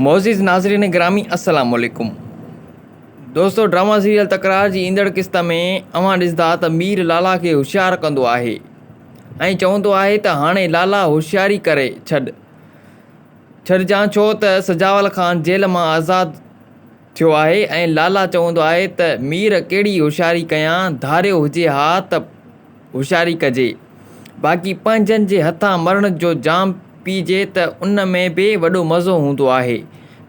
मोज़िज़ नाज़रीन ग्रामी अस्सलाम वालेकुम। दोस्तों, ड्रामा सीरियल तकरार जी ईंदड़ क़िस्त में अवां ॾिसंदा त मीर लाला खे होशियारु कंदो आहे ऐं चवंदो आहे त हाणे लाला होशियारी करे छॾिजां छो त सजावल ख़ान जेल मां आज़ादु थियो आहे ऐं लाला चवंदो आहे त मीर कहिड़ी होशियारी कयां, धारियो हुजे हा त होशियारी कजे, बाक़ी पंहिंजनि जे हथां मरण जो जाम पीजे त उन में बि वॾो मज़ो हूंदो आहे।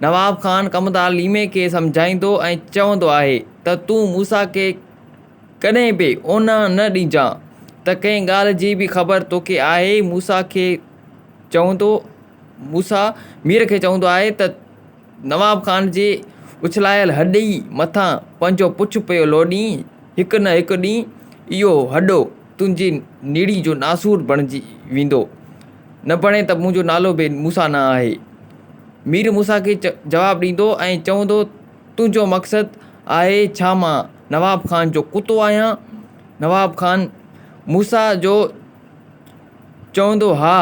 नवाब ख़ान कमदार लीमे खे सम्झाईंदो ऐं चवंदो आहे त तूं मूसा खे कॾहिं बि ओना न ॾिजां त कंहिं ॻाल्हि जी बि ख़बर तोखे आहे। मीर खे चवंदो आहे त नवाब ख़ान जे उछलायल हॾी मथां पंहिंजो पुछ पियो लोॾी, हिकु न हिकु ॾींहुं इहो हॾो तुंहिंजी नीड़ी जो नासूर बणिजी वेंदो, न बणे त मुंहिंजो नालो बि मूसा न आहे। मीर मूसा खे जवाबु ॾींदो ऐं चवंदो, तुंहिंजो मक़सदु आहे छा मां नवाब ख़ान जो कुतो आहियां? नवाब ख़ान मूसा जो चवंदो, हा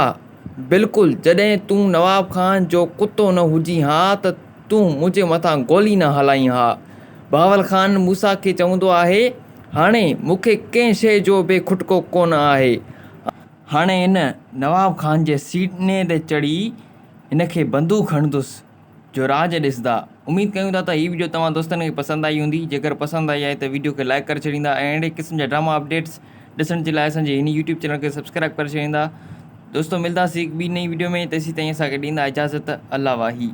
बिल्कुलु, जॾहिं तूं नवाब ख़ान जो कुतो न हुजी हा त तूं मुंहिंजे मथां गोली न हलाई हा। बहावल ख़ान मूसा खे चवंदो आहे, हाणे मूंखे कंहिं शइ जो बि खुटको कोन आहे। हाणे हिन नवाब ख़ान जे सीने ते चढ़ी हिन खे बंदूक हणंदुसि जो राज ॾिसंदा। उमेद कयूं था त हीअ वीडियो तव्हां दोस्तनि खे पसंदि आई हूंदी। जेकर पसंदि आई आहे त वीडियो खे लाइक करे छॾींदा ऐं अहिड़े क़िस्म जा ड्रामा अपडेट्स ॾिसण जे लाइ असांजे हिन यूट्यूब चैनल खे सब्सक्राइब करे छॾींदा। दोस्तों, मिलंदासीं हिकु ॿी नई वीडियो में, तेसीं ताईं असांखे ॾींदा इजाज़त। अल्लाह वाही।